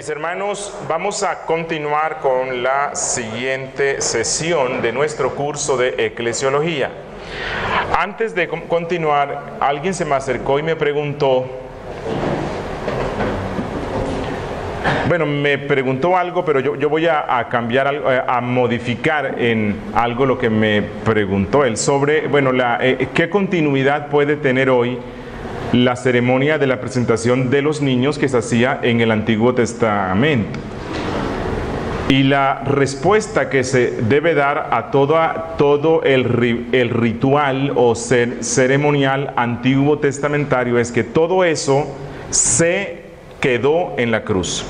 mis hermanos, vamos a continuar con la siguiente sesión de nuestro curso de eclesiología. Antes de continuar, alguien se me acercó y me preguntó, me preguntó algo, pero yo voy a cambiar algo, a modificar en algo lo que me preguntó él sobre, ¿qué continuidad puede tener hoy la ceremonia de la presentación de los niños que se hacía en el Antiguo Testamento? Y la respuesta que se debe dar a todo el ritual o ceremonial antiguo testamentario es que todo eso se quedó en la cruz.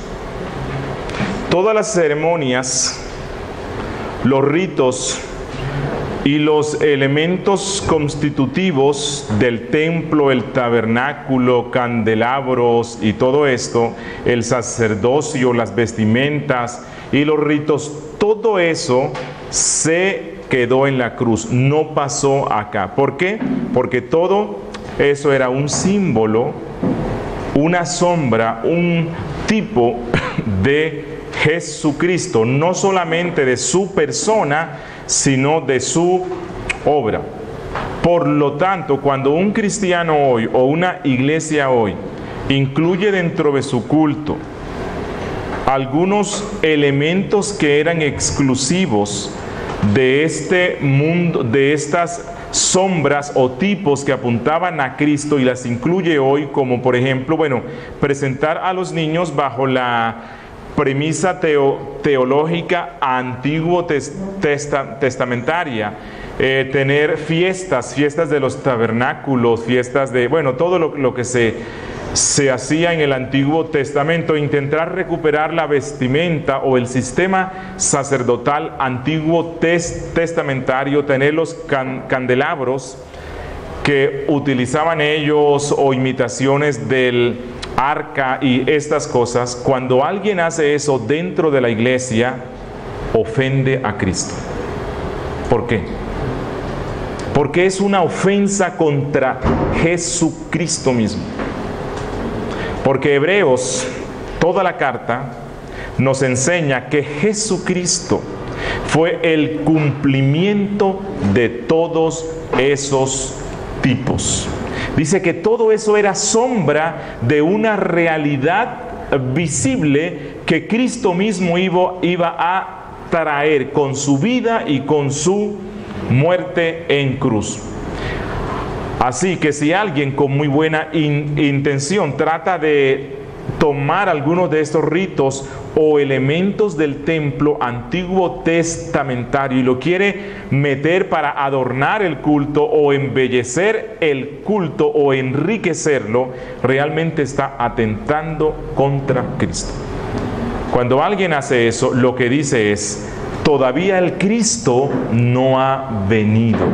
Todas las ceremonias, los ritos y los elementos constitutivos del templo, el tabernáculo, candelabros y todo esto, el sacerdocio, las vestimentas y los ritos, todo eso se quedó en la cruz, no pasó acá. ¿Por qué? Porque todo eso era un símbolo, una sombra, un tipo de Jesucristo, no solamente de su persona, sino de su obra. Por lo tanto, cuando un cristiano hoy o una iglesia hoy incluye dentro de su culto algunos elementos que eran exclusivos de este mundo, de estas sombras o tipos que apuntaban a Cristo, y las incluye hoy, como por ejemplo, presentar a los niños bajo la premisa teológica antiguo testamentaria, tener fiestas de los tabernáculos, fiestas de, todo lo que se hacía en el Antiguo Testamento, intentar recuperar la vestimenta o el sistema sacerdotal antiguo testamentario, tener los candelabros que utilizaban ellos o imitaciones del arca y estas cosas. Cuando alguien hace eso dentro de la iglesia, ofende a Cristo. ¿Por qué? Porque es una ofensa contra Jesucristo mismo. Porque Hebreos, toda la carta, nos enseña que Jesucristo fue el cumplimiento de todos esos tipos. Dice que todo eso era sombra de una realidad visible que Cristo mismo iba a traer con su vida y con su muerte en cruz. Así que si alguien con muy buena intención trata de tomar algunos de estos ritos o elementos del templo antiguo testamentario y lo quiere meter para adornar el culto o embellecer el culto o enriquecerlo, realmente está atentando contra Cristo. Cuando alguien hace eso, lo que dice es: todavía el Cristo no ha venido.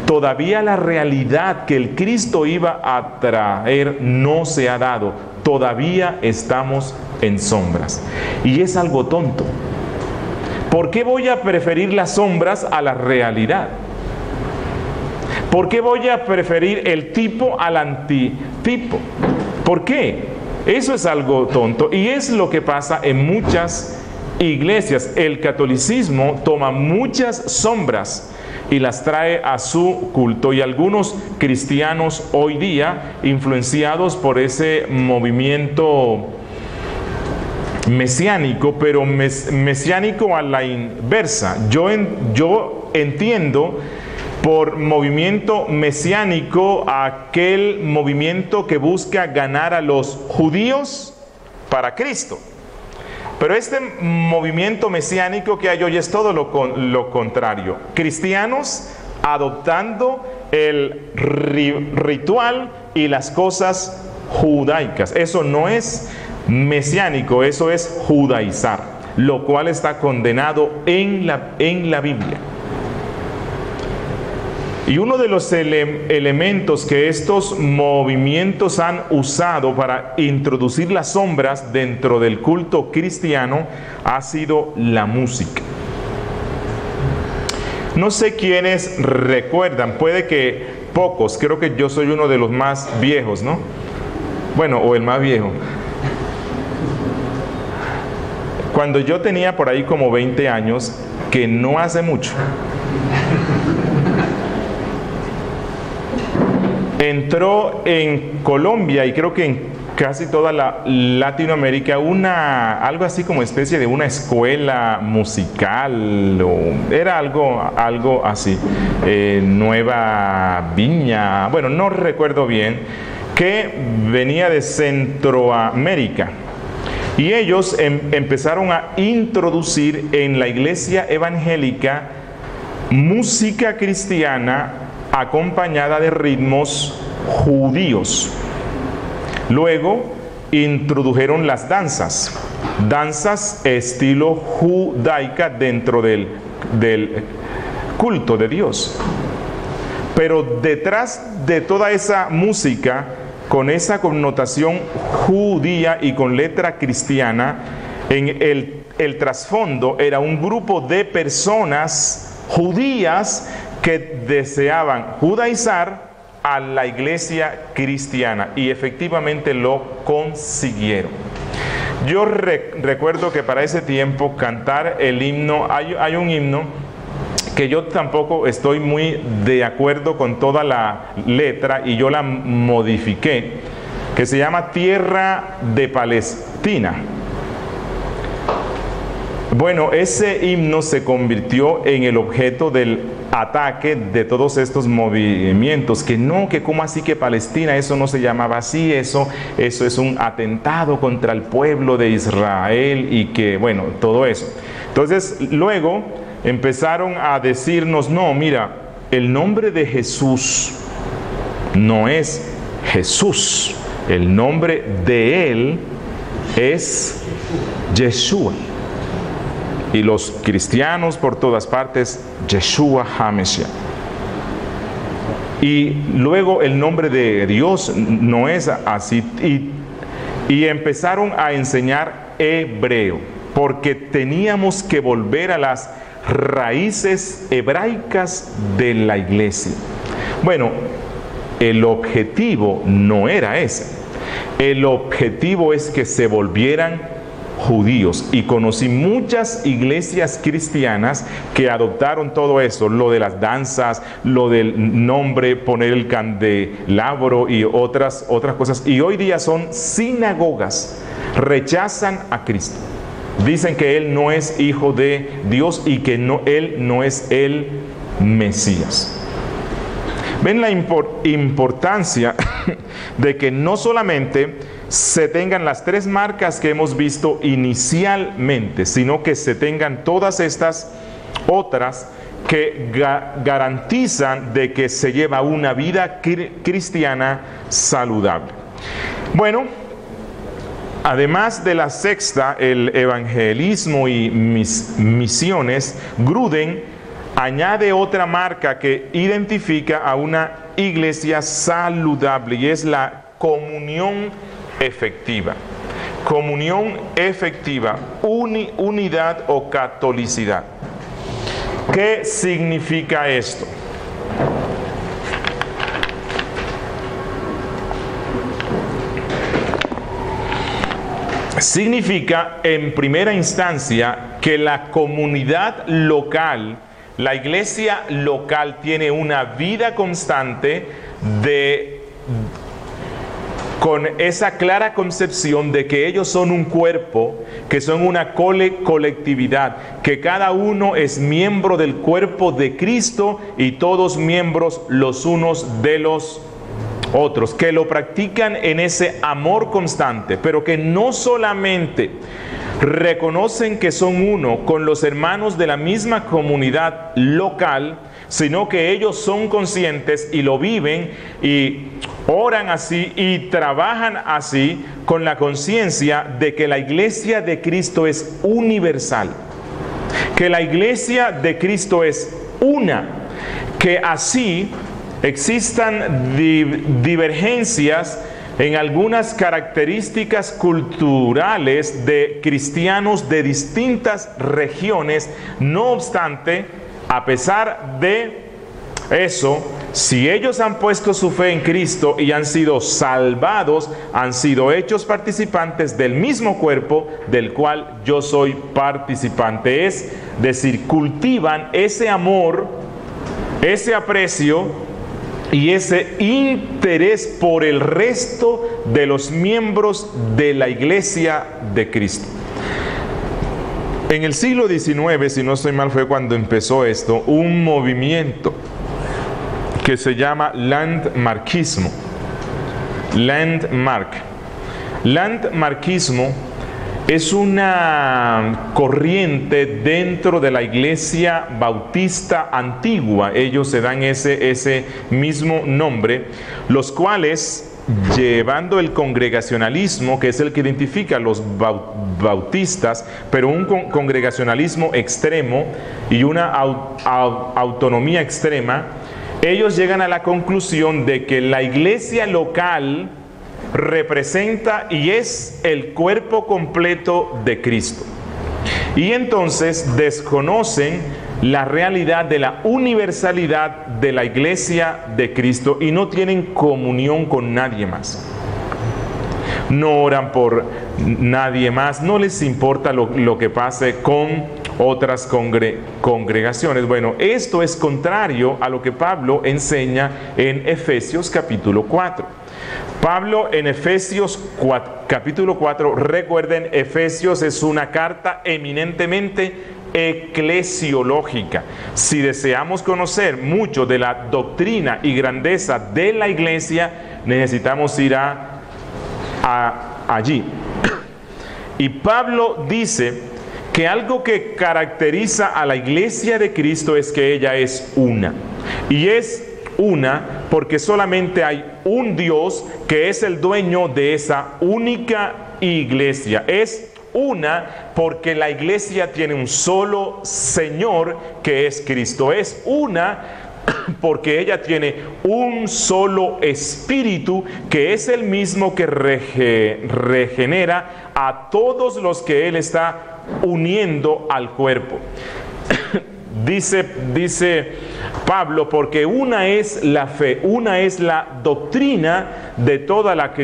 Todavía la realidad que el Cristo iba a traer no se ha dado. Todavía estamos en sombras. Y es algo tonto. ¿Por qué voy a preferir las sombras a la realidad? ¿Por qué voy a preferir el tipo al antitipo? ¿Por qué? Eso es algo tonto. Y es lo que pasa en muchas iglesias. El catolicismo toma muchas sombras y las trae a su culto, y algunos cristianos hoy día, influenciados por ese movimiento mesiánico, pero mesiánico a la inversa. Yo entiendo por movimiento mesiánico aquel movimiento que busca ganar a los judíos para Cristo. Pero este movimiento mesiánico que hay hoy es todo lo contrario. Cristianos adoptando el ritual y las cosas judaicas. Eso no es mesiánico, eso es judaizar, lo cual está condenado en la Biblia. Y uno de los elementos que estos movimientos han usado para introducir las sombras dentro del culto cristiano ha sido la música. No sé quiénes recuerdan, puede que pocos, creo que yo soy uno de los más viejos, ¿no? O el más viejo. Cuando yo tenía por ahí como 20 años, que no hace mucho, entró en Colombia y creo que en casi toda la Latinoamérica algo así como especie de una escuela musical, o era algo así, Nueva Viña, bueno, no recuerdo bien, que venía de Centroamérica. Y ellos empezaron a introducir en la iglesia evangélica música cristiana acompañada de ritmos judíos. Luego introdujeron las danzas estilo judaica dentro del culto de Dios. Pero detrás de toda esa música, con esa connotación judía y con letra cristiana, en el trasfondo era un grupo de personas judías que deseaban judaizar a la iglesia cristiana, y efectivamente lo consiguieron. Yo recuerdo que para ese tiempo cantar el himno, hay un himno que yo tampoco estoy muy de acuerdo con toda la letra y yo la modifiqué, que se llama Tierra de Palestina. Bueno, ese himno se convirtió en el objeto del ataque de todos estos movimientos, que cómo así que Palestina, eso no se llamaba así, eso es un atentado contra el pueblo de Israel, y que bueno, todo eso. Entonces luego empezaron a decirnos, no, mira, el nombre de Jesús no es Jesús, el nombre de él es Yeshua. Y los cristianos por todas partes, Yeshua HaMashiach. Y luego el nombre de Dios no es así. Y empezaron a enseñar hebreo, porque teníamos que volver a las raíces hebraicas de la iglesia. Bueno, el objetivo no era ese. El objetivo es que se volvieran judíos, y conocí muchas iglesias cristianas que adoptaron todo eso, lo de las danzas, lo del nombre, poner el candelabro y otras cosas, y hoy día son sinagogas, rechazan a Cristo, dicen que Él no es hijo de Dios y que Él no es el Mesías. ¿Ven la importancia de que no solamente se tengan las tres marcas que hemos visto inicialmente, sino que se tengan todas estas otras que garantizan de que se lleva una vida cristiana saludable? Bueno, además de la sexta, el evangelismo y misiones, Gruden añade otra marca que identifica a una iglesia saludable, y es la comunión efectiva. Comunión efectiva, unidad o catolicidad. ¿Qué significa esto? Significa, en primera instancia, que la comunidad local, la iglesia local, tiene una vida constante con esa clara concepción de que ellos son un cuerpo, que son una colectividad, que cada uno es miembro del cuerpo de Cristo y todos miembros los unos de los otros, que lo practican en ese amor constante, pero que no solamente reconocen que son uno con los hermanos de la misma comunidad local, sino que ellos son conscientes y lo viven y oran así y trabajan así, con la conciencia de que la iglesia de Cristo es universal, que la iglesia de Cristo es una, que así existan divergencias en algunas características culturales de cristianos de distintas regiones, no obstante, a pesar de eso, si ellos han puesto su fe en Cristo y han sido salvados, han sido hechos participantes del mismo cuerpo del cual yo soy participante. Es decir, cultivan ese amor, ese aprecio y ese interés por el resto de los miembros de la iglesia de Cristo. En el siglo XIX, si no estoy mal, fue cuando empezó esto, un movimiento que se llama landmarquismo. Landmarquismo es una corriente dentro de la iglesia bautista antigua. Ellos se dan ese mismo nombre, los cuales, llevando el congregacionalismo, que es el que identifica a los bautistas, pero un congregacionalismo extremo y una autonomía extrema, ellos llegan a la conclusión de que la iglesia local representa y es el cuerpo completo de Cristo. Y entonces desconocen la realidad de la universalidad de la iglesia de Cristo y no tienen comunión con nadie más. No oran por nadie más, no les importa lo que pase con otras congregaciones. Bueno, esto es contrario a lo que Pablo enseña en Efesios capítulo 4. Pablo en Efesios capítulo 4, recuerden, Efesios es una carta eminentemente eclesiológica. Si deseamos conocer mucho de la doctrina y grandeza de la iglesia, necesitamos ir allí. Y Pablo dice que algo que caracteriza a la iglesia de Cristo es que ella es una. Y es una porque solamente hay un Dios que es el dueño de esa única iglesia. Es una porque la iglesia tiene un solo Señor que es Cristo. Es una porque ella tiene un solo Espíritu que es el mismo que regenera a todos los que Él está uniendo al cuerpo. Dice Pablo, porque una es la fe, una es la doctrina de toda la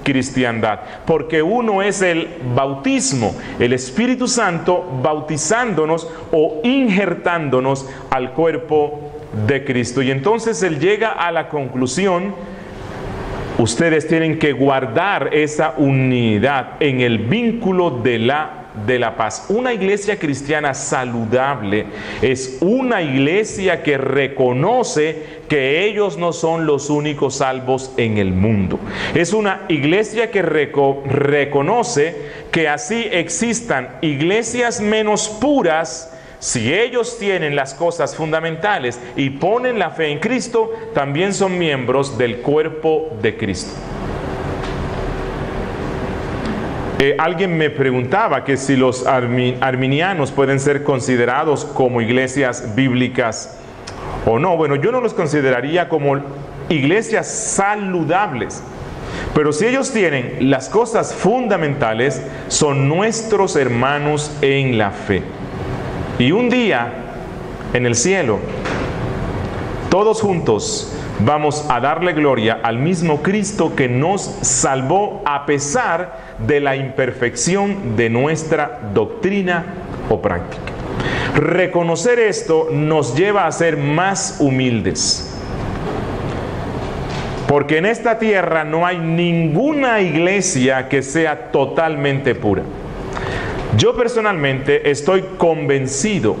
cristiandad, porque uno es el bautismo, el Espíritu Santo bautizándonos o injertándonos al cuerpo de Cristo. Y entonces él llega a la conclusión: ustedes tienen que guardar esa unidad en el vínculo de la paz. Una iglesia cristiana saludable es una iglesia que reconoce que ellos no son los únicos salvos en el mundo. Es una iglesia que reconoce que así existan iglesias menos puras. Si ellos tienen las cosas fundamentales y ponen la fe en Cristo, también son miembros del cuerpo de Cristo. Alguien me preguntaba que si los arminianos pueden ser considerados como iglesias bíblicas o no. Bueno, yo no los consideraría como iglesias saludables, pero si ellos tienen las cosas fundamentales, son nuestros hermanos en la fe. Y un día, en el cielo, todos juntos vamos a darle gloria al mismo Cristo que nos salvó a pesar de la imperfección de nuestra doctrina o práctica. Reconocer esto nos lleva a ser más humildes, porque en esta tierra no hay ninguna iglesia que sea totalmente pura. Yo personalmente estoy convencido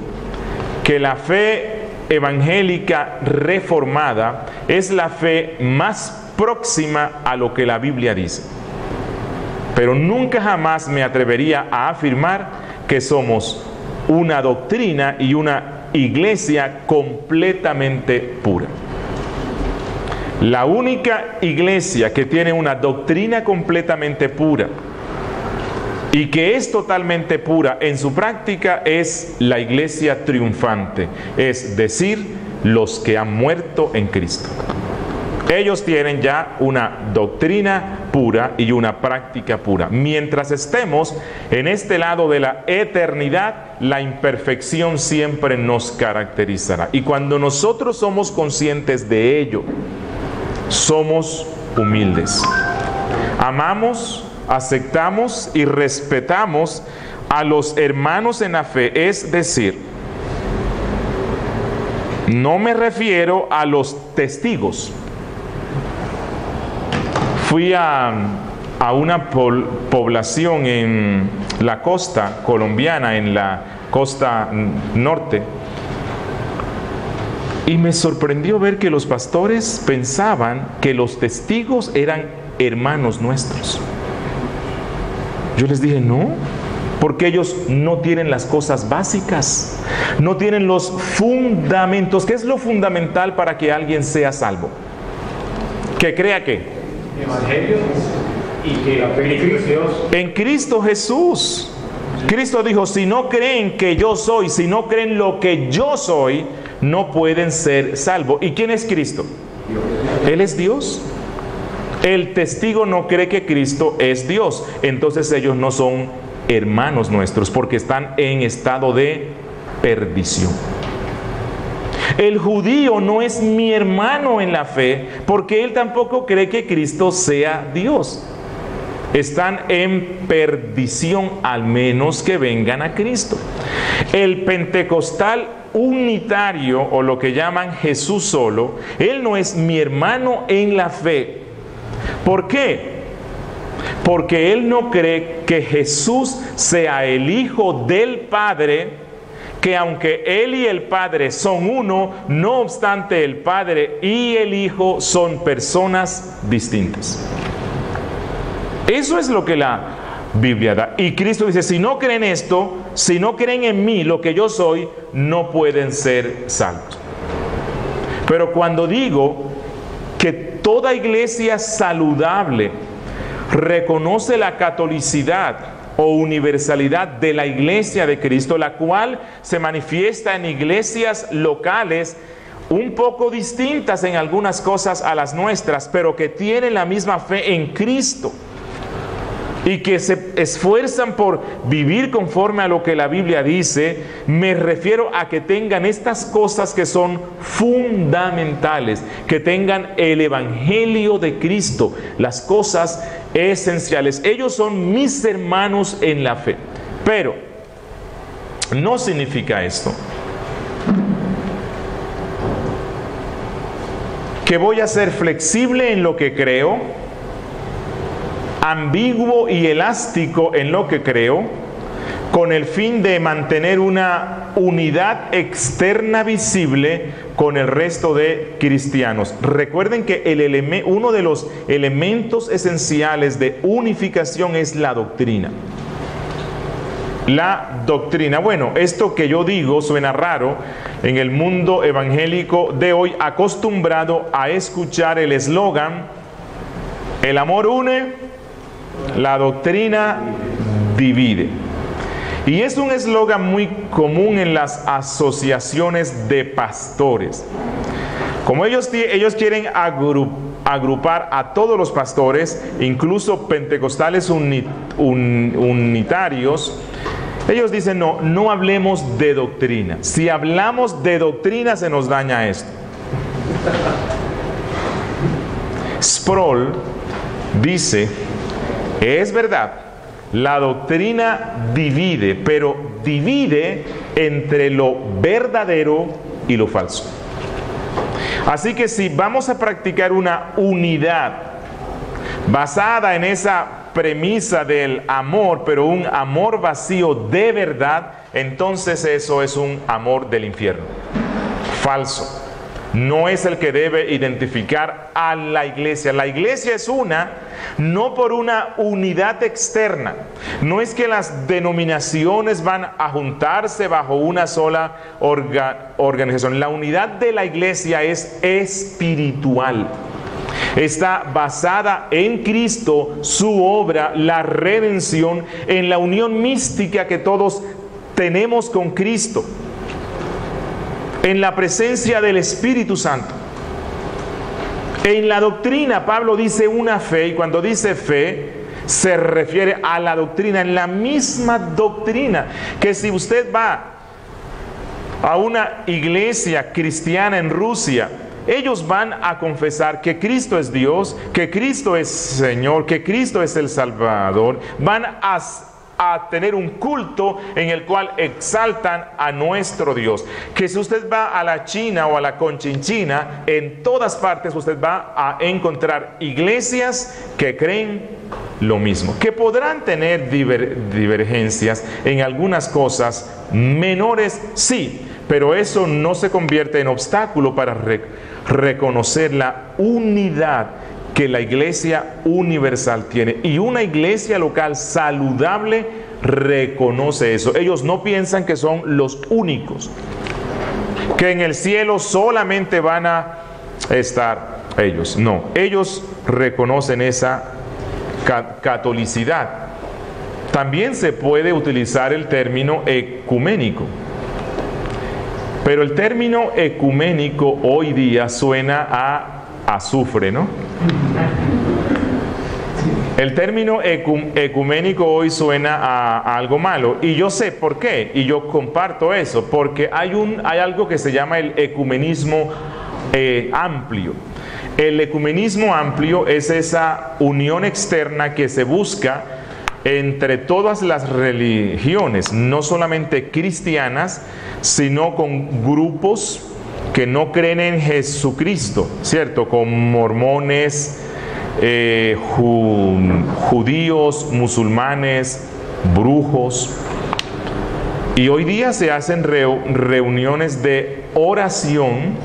que la fe evangélica reformada es la fe más próxima a lo que la Biblia dice. Pero nunca jamás me atrevería a afirmar que somos una doctrina y una iglesia completamente pura. La única iglesia que tiene una doctrina completamente pura y que es totalmente pura en su práctica es la iglesia triunfante, es decir, los que han muerto en Cristo. Ellos tienen ya una doctrina pura y una práctica pura. Mientras estemos en este lado de la eternidad, la imperfección siempre nos caracterizará. Y cuando nosotros somos conscientes de ello, somos humildes. Amamos, aceptamos y respetamos a los hermanos en la fe, es decir, no me refiero a los testigos. Fui a una población en la costa colombiana, en la costa norte, y me sorprendió ver que los pastores pensaban que los testigos eran hermanos nuestros. Yo les dije, no, porque ellos no tienen las cosas básicas, no tienen los fundamentos. ¿Qué es lo fundamental para que alguien sea salvo? Que crea que Evangelio y que la fe en Dios. En Cristo Jesús. Cristo dijo, si no creen que yo soy, si no creen lo que yo soy, no pueden ser salvos. ¿Y quién es Cristo? Dios. Él es Dios. El testigo no cree que Cristo es Dios. Entonces ellos no son hermanos nuestros porque están en estado de perdición. El judío no es mi hermano en la fe porque él tampoco cree que Cristo sea Dios. Están en perdición al menos que vengan a Cristo. El pentecostal unitario, o lo que llaman Jesús solo, él no es mi hermano en la fe. ¿Por qué? Porque él no cree que Jesús sea el Hijo del Padre, que aunque Él y el Padre son uno, no obstante el Padre y el Hijo son personas distintas. Eso es lo que la Biblia da. Y Cristo dice, si no creen esto, si no creen en mí, lo que yo soy, no pueden ser salvos. Pero cuando digo que toda iglesia saludable reconoce la catolicidad o universalidad de la iglesia de Cristo, la cual se manifiesta en iglesias locales un poco distintas en algunas cosas a las nuestras, pero que tienen la misma fe en Cristo y que se esfuerzan por vivir conforme a lo que la Biblia dice, me refiero a que tengan estas cosas que son fundamentales, que tengan el Evangelio de Cristo, las cosas esenciales. Ellos son mis hermanos en la fe, pero no significa esto que voy a ser flexible en lo que creo, ambiguo y elástico en lo que creo, con el fin de mantener una unidad externa visible con el resto de cristianos. Recuerden que uno de los elementos esenciales de unificación es la doctrina. La doctrina. Bueno, esto que yo digo suena raro en el mundo evangélico de hoy, acostumbrado a escuchar el eslogan: el amor une, la doctrina divide. Y es un eslogan muy común en las asociaciones de pastores. Como ellos quieren agrupar a todos los pastores, incluso pentecostales unitarios, ellos dicen, no hablemos de doctrina. Si hablamos de doctrina se nos daña esto. Sproul dice, es verdad, la doctrina divide, pero divide entre lo verdadero y lo falso. Así que si vamos a practicar una unidad basada en esa premisa del amor, pero un amor vacío de verdad, entonces eso es un amor del infierno, falso. No es el que debe identificar a la iglesia. La iglesia es una, no por una unidad externa. No es que las denominaciones van a juntarse bajo una sola organización. La unidad de la iglesia es espiritual. Está basada en Cristo, su obra, la redención, en la unión mística que todos tenemos con Cristo, en la presencia del Espíritu Santo. En la doctrina, Pablo dice una fe, y cuando dice fe, se refiere a la doctrina, en la misma doctrina, que si usted va a una iglesia cristiana en Rusia, ellos van a confesar que Cristo es Dios, que Cristo es Señor, que Cristo es el Salvador. Van a tener un culto en el cual exaltan a nuestro Dios. Que si usted va a la China o a la Conchinchina, en todas partes usted va a encontrar iglesias que creen lo mismo. Que podrán tener divergencias en algunas cosas menores, sí, pero eso no se convierte en obstáculo para reconocer la unidad que la iglesia universal tiene. Y una iglesia local saludable reconoce eso. Ellos no piensan que son los únicos, que en el cielo solamente van a estar ellos. No, ellos reconocen esa catolicidad. También se puede utilizar el término ecuménico. Pero el término ecuménico hoy día suena a azufre, ¿no? El término ecuménico hoy suena a algo malo, y yo sé por qué, y yo comparto eso, porque hay algo que se llama el ecumenismo amplio. El ecumenismo amplio es esa unión externa que se busca entre todas las religiones, no solamente cristianas, sino con grupos que no creen en Jesucristo, ¿cierto? Con mormones, judíos, musulmanes, brujos. Y hoy día se hacen reuniones de oración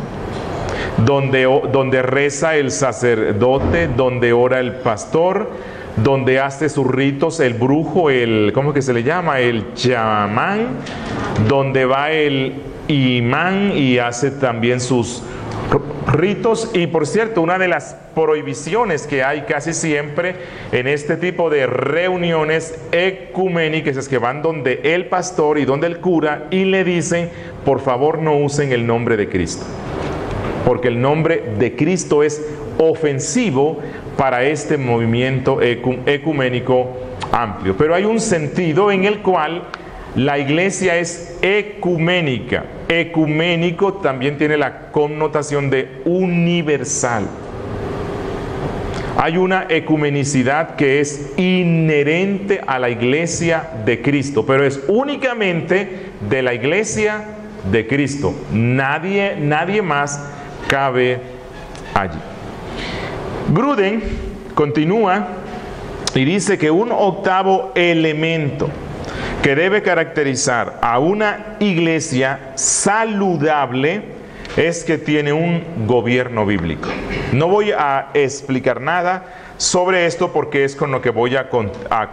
donde reza el sacerdote, donde ora el pastor, donde hace sus ritos el brujo, ¿cómo es que se le llama? El chamán, donde va el imán y hace también sus ritos. Y por cierto, una de las prohibiciones que hay casi siempre en este tipo de reuniones ecuménicas es que van donde el pastor y donde el cura y le dicen: por favor, no usen el nombre de Cristo, porque el nombre de Cristo es ofensivo para este movimiento ecuménico amplio. Pero hay un sentido en el cual la iglesia es ecuménica. Ecuménico también tiene la connotación de universal. Hay una ecumenicidad que es inherente a la iglesia de Cristo, pero es únicamente de la iglesia de Cristo. Nadie más cabe allí. Gruden continúa y dice que un octavo elemento que debe caracterizar a una iglesia saludable es que tiene un gobierno bíblico. No voy a explicar nada sobre esto porque es con lo que voy a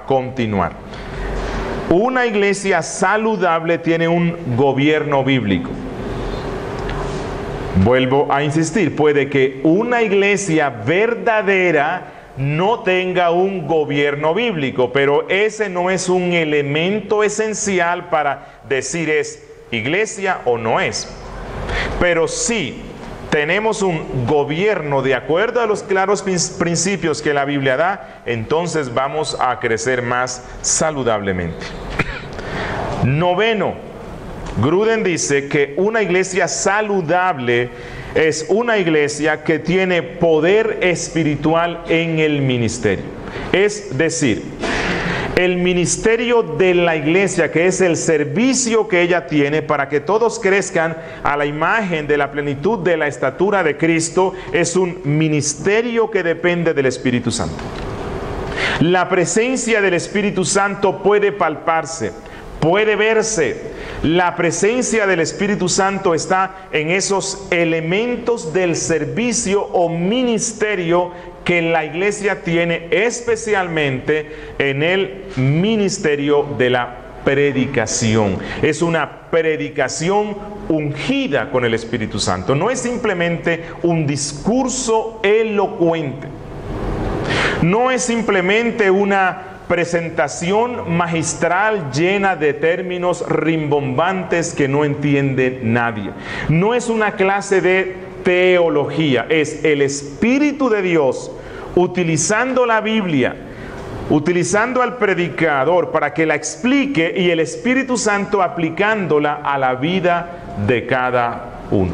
continuar. Una iglesia saludable tiene un gobierno bíblico. Vuelvo a insistir, puede que una iglesia verdadera no tenga un gobierno bíblico, pero ese no es un elemento esencial para decir es iglesia o no es. Pero sí tenemos un gobierno de acuerdo a los claros principios que la Biblia da, entonces vamos a crecer más saludablemente. Noveno, Gruden dice que una iglesia saludable es una iglesia que tiene poder espiritual en el ministerio. Es decir, el ministerio de la iglesia, que es el servicio que ella tiene para que todos crezcan a la imagen de la plenitud de la estatura de Cristo, es un ministerio que depende del Espíritu Santo. La presencia del Espíritu Santo puede palparse, puede verse. La presencia del Espíritu Santo está en esos elementos del servicio o ministerio que la iglesia tiene, especialmente en el ministerio de la predicación. Es una predicación ungida con el Espíritu Santo. No es simplemente un discurso elocuente. No es simplemente una presentación magistral llena de términos rimbombantes que no entiende nadie. No es una clase de teología. Es el Espíritu de Dios utilizando la Biblia, utilizando al predicador para que la explique, y el Espíritu Santo aplicándola a la vida de cada uno.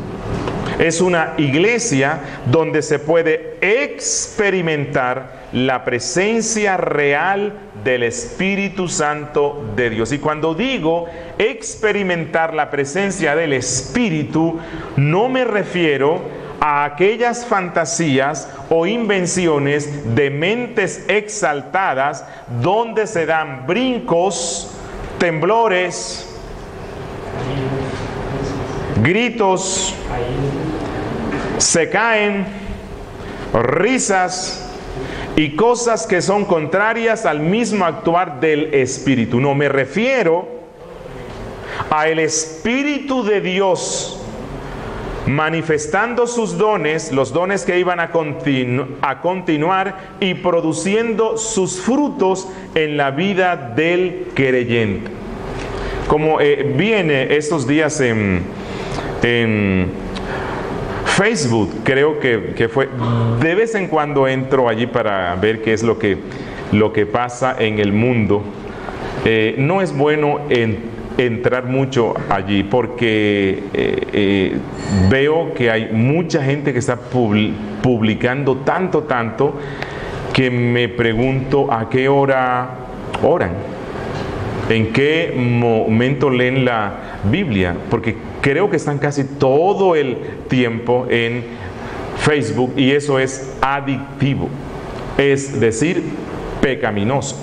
Es una iglesia donde se puede experimentar la presencia real del Espíritu Santo de Dios. Y cuando digo experimentar la presencia del Espíritu, no me refiero a aquellas fantasías o invenciones de mentes exaltadas donde se dan brincos, temblores, gritos, se caen, risas y cosas que son contrarias al mismo actuar del Espíritu. No, me refiero al Espíritu de Dios manifestando sus dones, los dones que iban a continuar y produciendo sus frutos en la vida del creyente. Como viene estos días en Facebook, creo que fue, de vez en cuando entro allí para ver qué es lo que pasa en el mundo. No es bueno entrar mucho allí porque veo que hay mucha gente que está publicando tanto que me pregunto a qué hora oran, en qué momento leen la Biblia, porque creo que están casi todo el tiempo en Facebook y eso es adictivo, es decir, pecaminoso.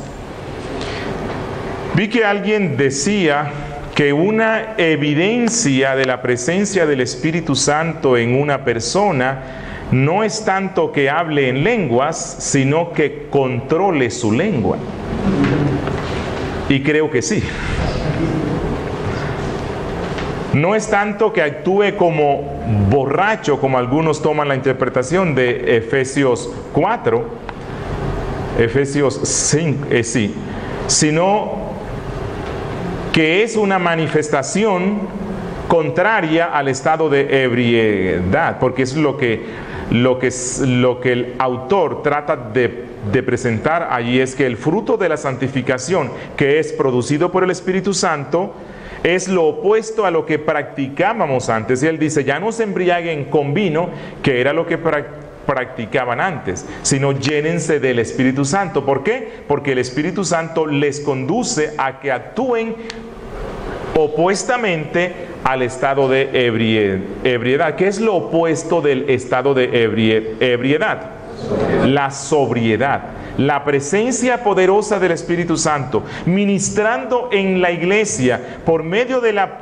Vi que alguien decía que una evidencia de la presencia del Espíritu Santo en una persona no es tanto que hable en lenguas, sino que controle su lengua. Y creo que sí. No es tanto que actúe como borracho, como algunos toman la interpretación de Efesios 4, Efesios 5, sí, sino que es una manifestación contraria al estado de ebriedad, porque es lo que el autor trata de presentar allí, es que el fruto de la santificación que es producido por el Espíritu Santo es lo opuesto a lo que practicábamos antes. Y él dice, ya no se embriaguen con vino, que era lo que practicaban antes, sino llénense del Espíritu Santo. ¿Por qué? Porque el Espíritu Santo les conduce a que actúen opuestamente al estado de ebriedad. ¿Qué es lo opuesto del estado de ebriedad? La sobriedad. La presencia poderosa del Espíritu Santo ministrando en la iglesia por medio de la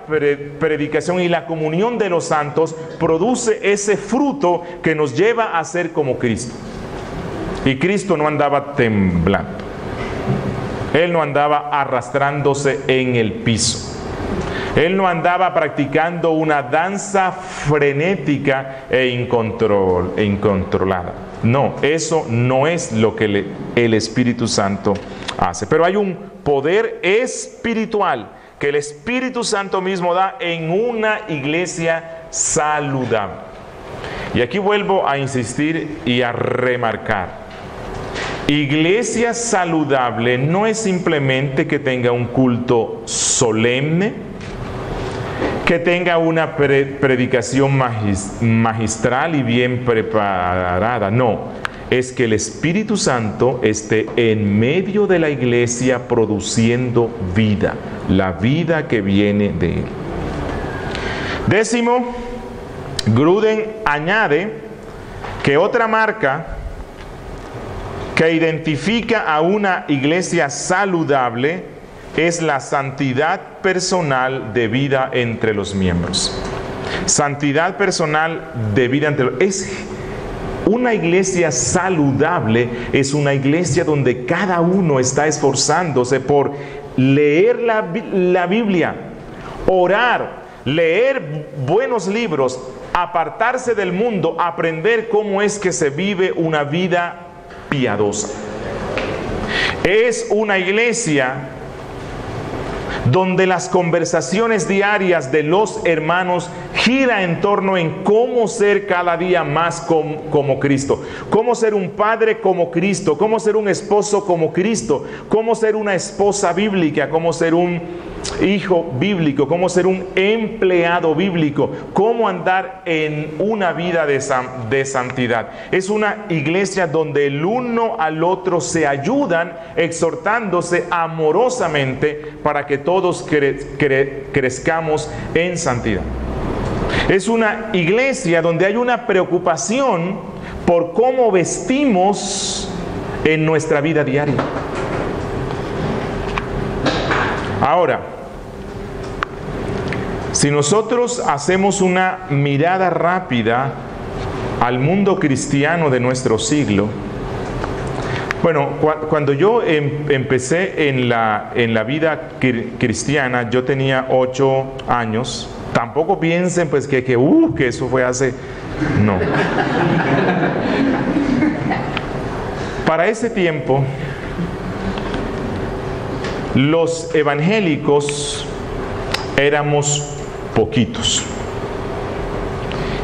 predicación y la comunión de los santos produce ese fruto que nos lleva a ser como Cristo. Y Cristo no andaba temblando, Él no andaba arrastrándose en el piso, Él no andaba practicando una danza frenética e incontrolada. No, eso no es lo que el Espíritu Santo hace. Pero hay un poder espiritual que el Espíritu Santo mismo da en una iglesia saludable. Y aquí vuelvo a insistir y a remarcar. Iglesia saludable no es simplemente que tenga un culto solemne, que tenga una predicación magistral y bien preparada. No, es que el Espíritu Santo esté en medio de la iglesia produciendo vida, la vida que viene de Él. Décimo, Gruden añade que otra marca que identifica a una iglesia saludable es la santidad personal de vida entre los miembros. Santidad personal de vida entre los miembros. Una iglesia saludable es una iglesia donde cada uno está esforzándose por leer la Biblia, orar, leer buenos libros, apartarse del mundo, aprender cómo es que se vive una vida piadosa. Es una iglesia donde las conversaciones diarias de los hermanos gira en torno en cómo ser cada día más como Cristo, cómo ser un padre como Cristo, cómo ser un esposo como Cristo, cómo ser una esposa bíblica, cómo ser un hijo bíblico, cómo ser un empleado bíblico, cómo andar en una vida de santidad. Es una iglesia donde el uno al otro se ayudan, exhortándose amorosamente para que todos crezcamos en santidad. Es una iglesia donde hay una preocupación por cómo vestimos en nuestra vida diaria. Ahora, si nosotros hacemos una mirada rápida al mundo cristiano de nuestro siglo, bueno, cuando yo empecé en la vida cristiana, yo tenía 8 años. Tampoco piensen pues que eso fue hace... No. Para ese tiempo, los evangélicos éramos poquitos.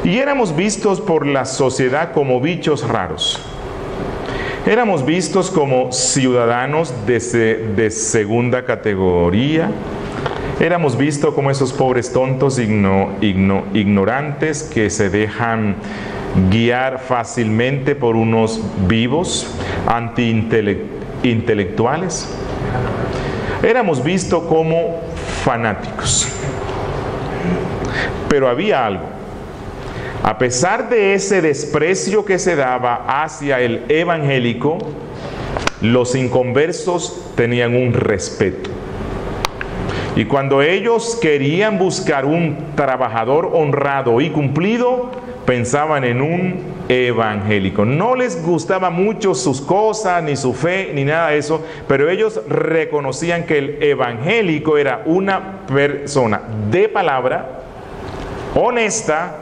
Y éramos vistos por la sociedad como bichos raros. Éramos vistos como ciudadanos de segunda categoría. Éramos vistos como esos pobres tontos ignorantes que se dejan guiar fácilmente por unos vivos anti-intelectuales. Éramos vistos como fanáticos. Pero había algo. A pesar de ese desprecio que se daba hacia el evangélico, los inconversos tenían un respeto. Y cuando ellos querían buscar un trabajador honrado y cumplido, pensaban en un evangélico. No les gustaba mucho sus cosas, ni su fe, ni nada de eso, pero ellos reconocían que el evangélico era una persona de palabra, honesta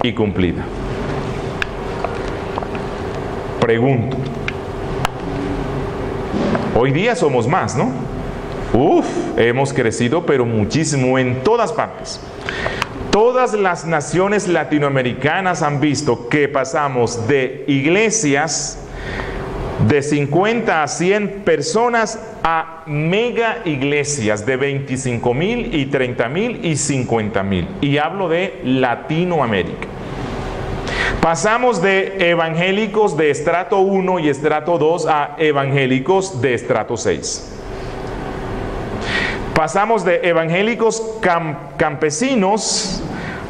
y cumplida. Pregunto, hoy día somos más, ¿no? Hemos crecido, pero muchísimo en todas partes. Todas las naciones latinoamericanas han visto que pasamos de iglesias de 50 a 100 personas a mega iglesias de 25,000 y 30,000 y 50,000. Y hablo de Latinoamérica. Pasamos de evangélicos de estrato 1 y estrato 2 a evangélicos de estrato 6. Pasamos de evangélicos campesinos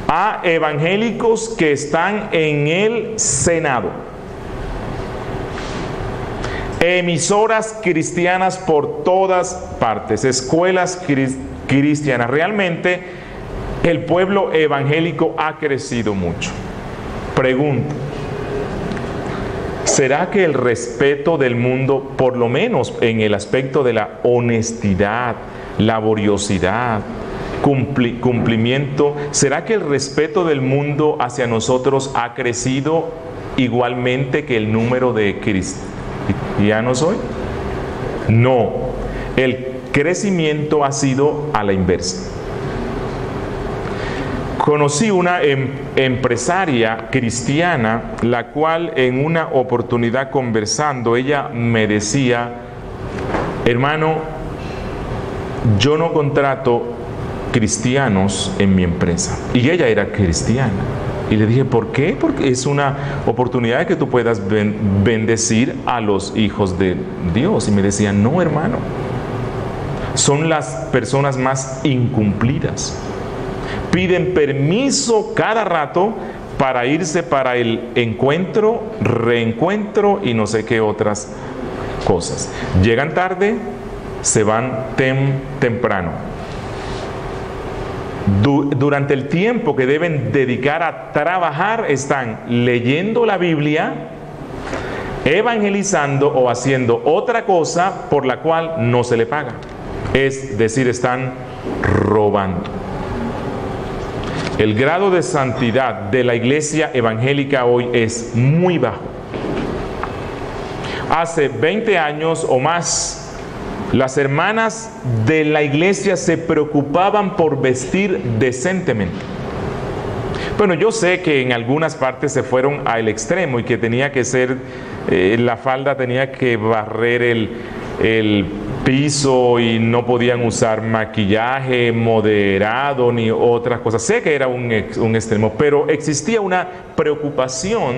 a evangélicos que están en el Senado. Emisoras cristianas por todas partes, escuelas cristianas. Realmente el pueblo evangélico ha crecido mucho. Pregunto, ¿será que el respeto del mundo, por lo menos en el aspecto de la honestidad, laboriosidad, cumplimiento, ¿será que el respeto del mundo hacia nosotros ha crecido igualmente que el número de cristianos hoy? No, el crecimiento ha sido a la inversa. Conocí una empresaria cristiana, la cual en una oportunidad conversando, ella me decía: hermano, yo no contrato cristianos en mi empresa. Y ella era cristiana. Y le dije, ¿por qué? Porque es una oportunidad de que tú puedas bendecir a los hijos de Dios. Y me decía, no, hermano, son las personas más incumplidas. Piden permiso cada rato para irse para el encuentro, reencuentro y no sé qué otras cosas. Llegan tarde, se van temprano. Durante el tiempo que deben dedicar a trabajar, están leyendo la Biblia, evangelizando o haciendo otra cosa por la cual no se le paga. Es decir, están robando. El grado de santidad de la iglesia evangélica hoy es muy bajo. Hace 20 años o más, las hermanas de la iglesia se preocupaban por vestir decentemente. Bueno, yo sé que en algunas partes se fueron al extremo y que tenía que ser, la falda tenía que barrer el piso y no podían usar maquillaje moderado ni otras cosas. Sé que era un extremo, pero existía una preocupación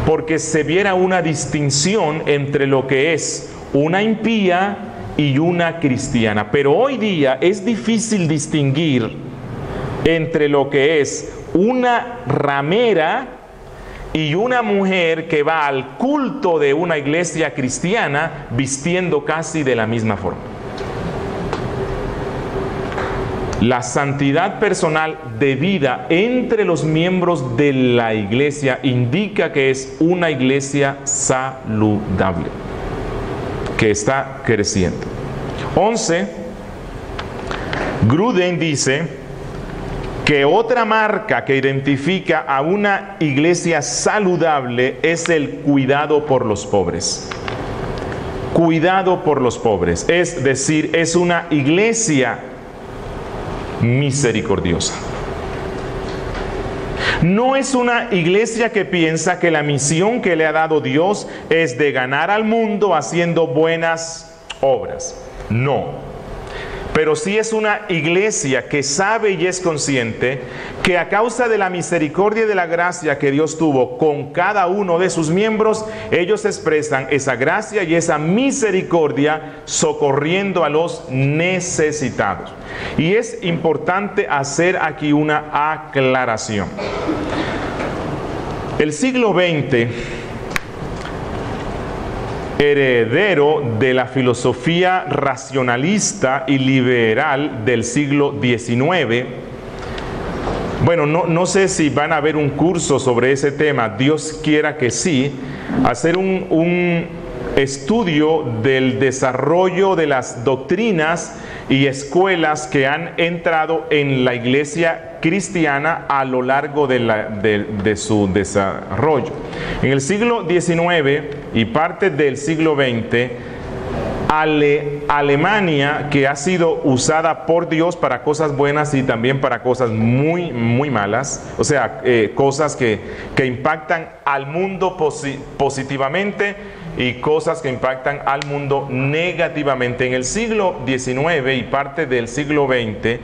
porque se viera una distinción entre lo que es una impía y una cristiana. Pero hoy día es difícil distinguir entre lo que es una ramera y una mujer que va al culto de una iglesia cristiana vistiendo casi de la misma forma. La santidad personal de vida entre los miembros de la iglesia indica que es una iglesia saludable, que está creciendo. 11. Gruden dice que otra marca que identifica a una iglesia saludable es el cuidado por los pobres. Cuidado por los pobres, es decir, es una iglesia misericordiosa. No es una iglesia que piensa que la misión que le ha dado Dios es de ganar al mundo haciendo buenas obras. No. Pero sí es una iglesia que sabe y es consciente que a causa de la misericordia y de la gracia que Dios tuvo con cada uno de sus miembros, ellos expresan esa gracia y esa misericordia socorriendo a los necesitados. Y es importante hacer aquí una aclaración. El siglo XX, heredero de la filosofía racionalista y liberal del siglo XIX. Bueno, no sé si van a haber un curso sobre ese tema, Dios quiera que sí, hacer un estudio del desarrollo de las doctrinas y escuelas que han entrado en la iglesia cristiana a lo largo de su desarrollo. En el siglo XIX y parte del siglo XX, Alemania, que ha sido usada por Dios para cosas buenas y también para cosas muy, muy malas, o sea, cosas que impactan al mundo positivamente y cosas que impactan al mundo negativamente. En el siglo XIX y parte del siglo XX,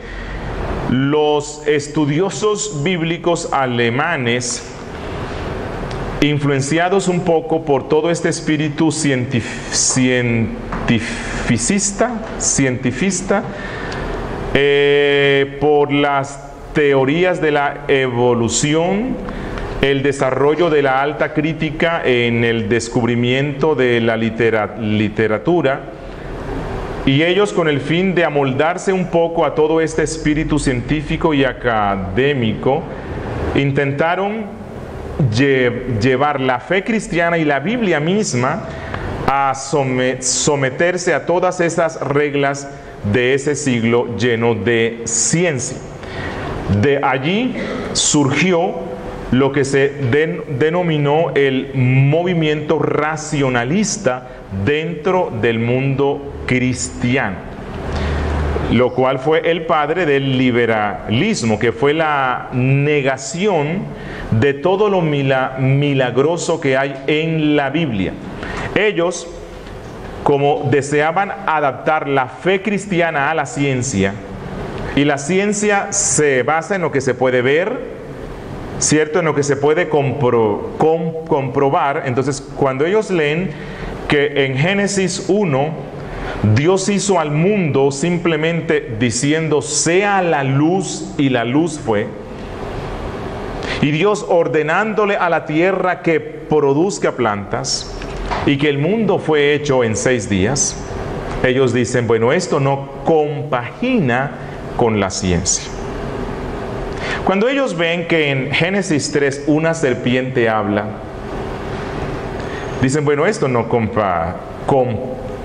los estudiosos bíblicos alemanes, influenciados un poco por todo este espíritu cientifista, por las teorías de la evolución, el desarrollo de la alta crítica en el descubrimiento de la literatura, y ellos, con el fin de amoldarse un poco a todo este espíritu científico y académico, intentaron llevar la fe cristiana y la Biblia misma a someterse a todas esas reglas de ese siglo lleno de ciencia. De allí surgió lo que se denominó el movimiento racionalista dentro del mundo cristiano, lo cual fue el padre del liberalismo, que fue la negación de todo lo milagroso que hay en la Biblia. Ellos, como deseaban adaptar la fe cristiana a la ciencia, y la ciencia se basa en lo que se puede ver, ¿cierto? En lo que se puede comprobar. Entonces, cuando ellos leen que en Génesis 1 Dios hizo al mundo simplemente diciendo sea la luz, y la luz fue, y Dios ordenándole a la tierra que produzca plantas, y que el mundo fue hecho en 6 días, ellos dicen, bueno, esto no compagina con la ciencia. Cuando ellos ven que en Génesis 3 una serpiente habla, dicen, bueno, esto no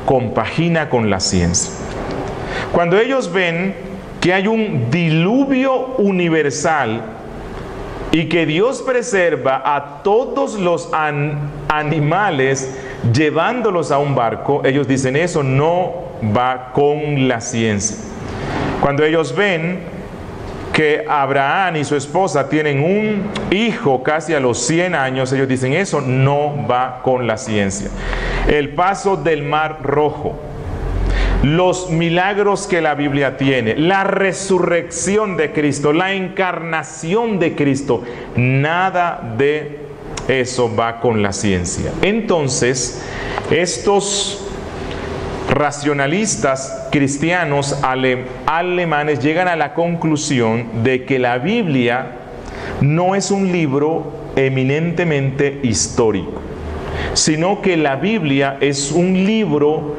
compagina con la ciencia. Cuando ellos ven que hay un diluvio universal y que Dios preserva a todos los animales llevándolos a un barco, ellos dicen, eso no va con la ciencia. Cuando ellos ven que Abraham y su esposa tienen un hijo casi a los 100 años, ellos dicen, eso no va con la ciencia. El paso del Mar Rojo, los milagros que la Biblia tiene, la resurrección de Cristo, la encarnación de Cristo, nada de eso va con la ciencia. Entonces, estos racionalistas cristianos alemanes llegan a la conclusión de que la Biblia no es un libro eminentemente histórico, sino que la Biblia es un libro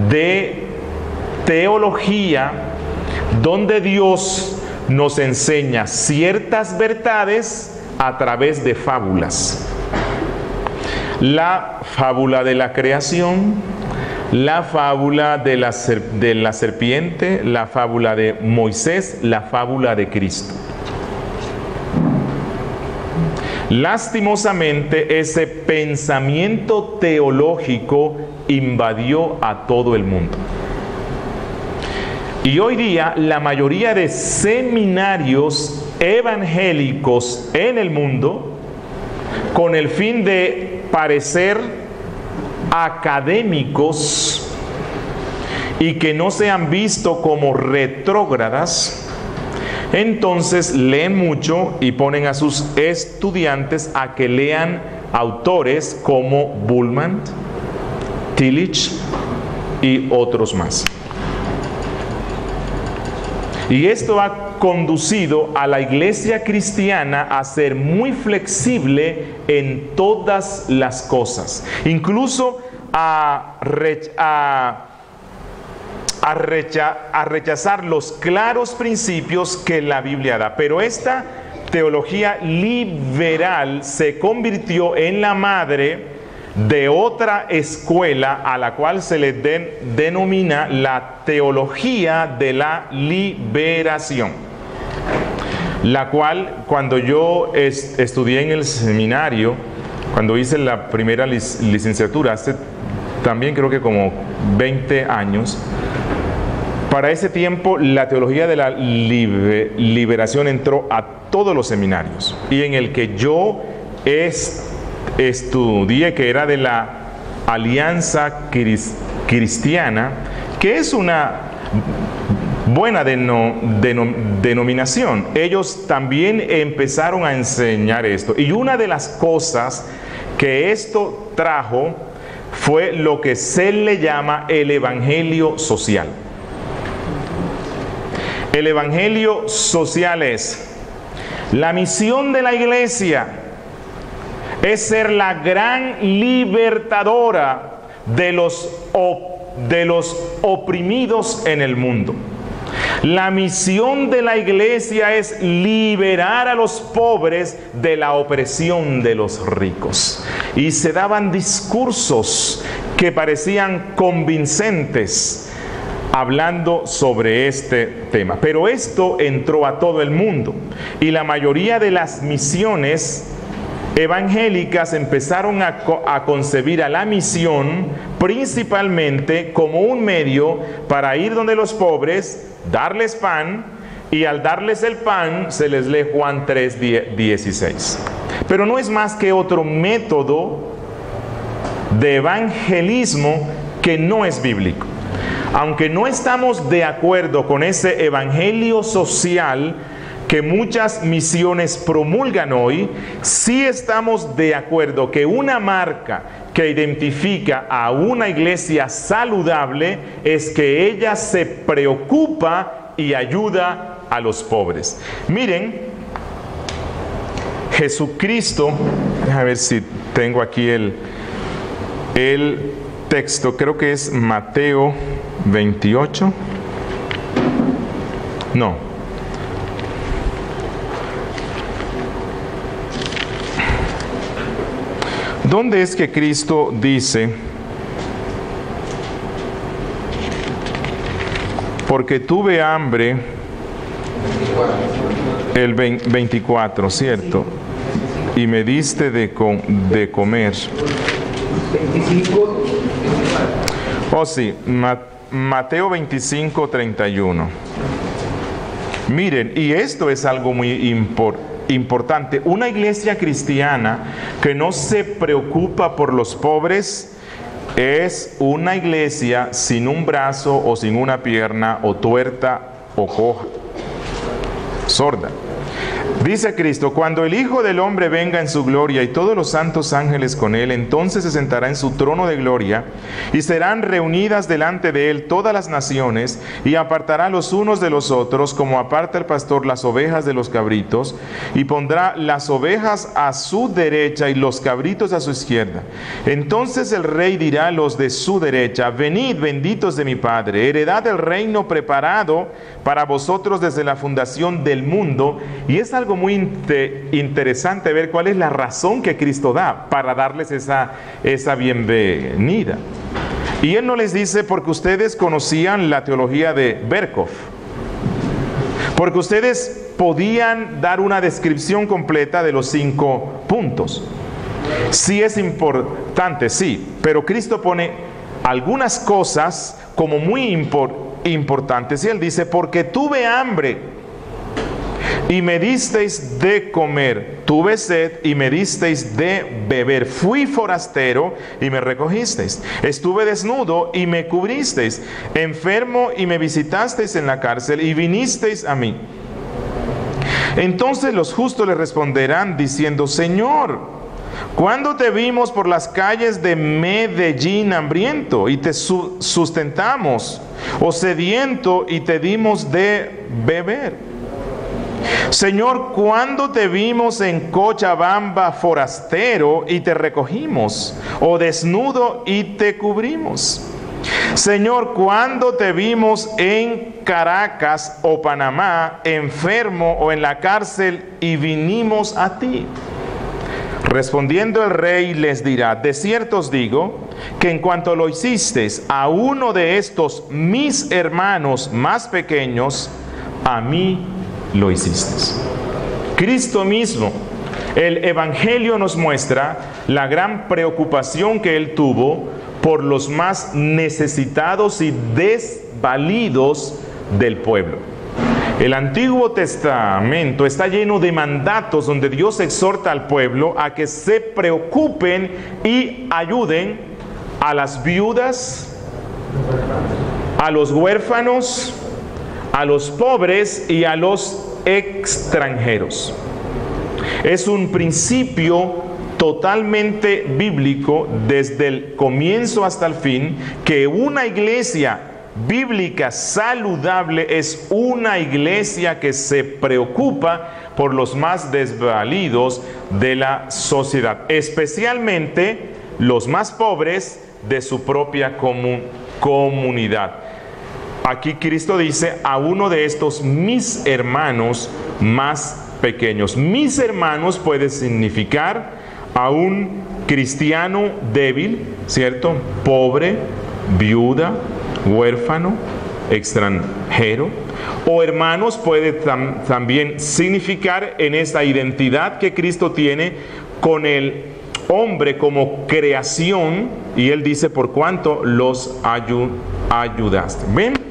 de teología donde Dios nos enseña ciertas verdades a través de fábulas. La fábula de la creación, la fábula de la serpiente, la fábula de Moisés, la fábula de Cristo. Lastimosamente, ese pensamiento teológico invadió a todo el mundo. Y hoy día la mayoría de seminarios evangélicos en el mundo, con el fin de parecer académicos y que no sean vistos como retrógradas, entonces leen mucho y ponen a sus estudiantes a que lean autores como Bullman, Tillich y otros más. Y esto ha conducido a la iglesia cristiana a ser muy flexible en todas las cosas, incluso a rechazar los claros principios que la Biblia da. Pero esta teología liberal se convirtió en la madre de otra escuela a la cual se le denomina la teología de la liberación, la cual cuando yo estudié en el seminario, cuando hice la primera licenciatura, hace también creo que como 20 años, para ese tiempo la teología de la liberación entró a todos los seminarios, y en el que yo estudié, que era de la Alianza Cristiana, que es una buena denominación. Ellos también empezaron a enseñar esto, y una de las cosas que esto trajo fue lo que se le llama el evangelio social. El evangelio social es la misión de la iglesia, es ser la gran libertadora de los oprimidos en el mundo. La misión de la iglesia es liberar a los pobres de la opresión de los ricos. Y se daban discursos que parecían convincentes hablando sobre este tema. Pero esto entró a todo el mundo, y la mayoría de las misiones evangélicas empezaron a concebir a la misión principalmente como un medio para ir donde los pobres, darles pan, y al darles el pan se les lee Juan 3:16. Pero no es más que otro método de evangelismo que no es bíblico. Aunque no estamos de acuerdo con ese evangelio social que muchas misiones promulgan hoy, sí estamos de acuerdo que una marca que identifica a una iglesia saludable es que ella se preocupa y ayuda a los pobres. Miren, Jesucristo, a ver si tengo aquí el texto, creo que es Mateo 28. No. ¿Dónde es que Cristo dice, porque tuve hambre, el 24, ¿cierto? Y me diste de comer. 25. Oh sí, Mateo 25:31. Miren, y esto es algo muy importante. Una iglesia cristiana que no se preocupa por los pobres es una iglesia sin un brazo o sin una pierna o tuerta o coja, sorda. Dice Cristo: cuando el Hijo del Hombre venga en su gloria y todos los santos ángeles con él, entonces se sentará en su trono de gloria y serán reunidas delante de él todas las naciones, y apartará los unos de los otros como aparta el pastor las ovejas de los cabritos, y pondrá las ovejas a su derecha y los cabritos a su izquierda. Entonces el rey dirá a los de su derecha: venid, benditos de mi Padre, heredad el reino preparado para vosotros desde la fundación del mundo. Y es algo muy interesante ver cuál es la razón que Cristo da para darles esa bienvenida. Y Él no les dice porque ustedes conocían la teología de Berkhof, porque ustedes podían dar una descripción completa de los 5 puntos. Sí es importante, sí, pero Cristo pone algunas cosas como muy importantes. Y Él dice: porque tuve hambre y me disteis de comer, tuve sed y me disteis de beber, fui forastero y me recogisteis, estuve desnudo y me cubristeis, enfermo y me visitasteis en la cárcel y vinisteis a mí. Entonces los justos le responderán diciendo: Señor, ¿cuándo te vimos por las calles de Medellín hambriento y te sustentamos, o sediento y te dimos de beber? Señor, ¿cuándo te vimos en Cochabamba forastero y te recogimos, o desnudo y te cubrimos? Señor, ¿cuándo te vimos en Caracas o Panamá, enfermo o en la cárcel y vinimos a ti? Respondiendo el rey les dirá: de cierto os digo que en cuanto lo hicisteis a uno de estos mis hermanos más pequeños, a mí lo hicisteis. Cristo mismo, el Evangelio nos muestra la gran preocupación que Él tuvo por los más necesitados y desvalidos del pueblo. El Antiguo Testamento está lleno de mandatos donde Dios exhorta al pueblo a que se preocupen y ayuden a las viudas, a los huérfanos, a los pobres y a los extranjeros. Es un principio totalmente bíblico desde el comienzo hasta el fin, que una iglesia bíblica saludable es una iglesia que se preocupa por los más desvalidos de la sociedad, especialmente los más pobres de su propia comunidad. Aquí Cristo dice: a uno de estos mis hermanos más pequeños. Mis hermanos puede significar a un cristiano débil, ¿cierto? Pobre, viuda, huérfano, extranjero. O hermanos puede también significar en esta identidad que Cristo tiene con el hombre como creación. Y Él dice: por cuanto los ayudaste. ¿Ven?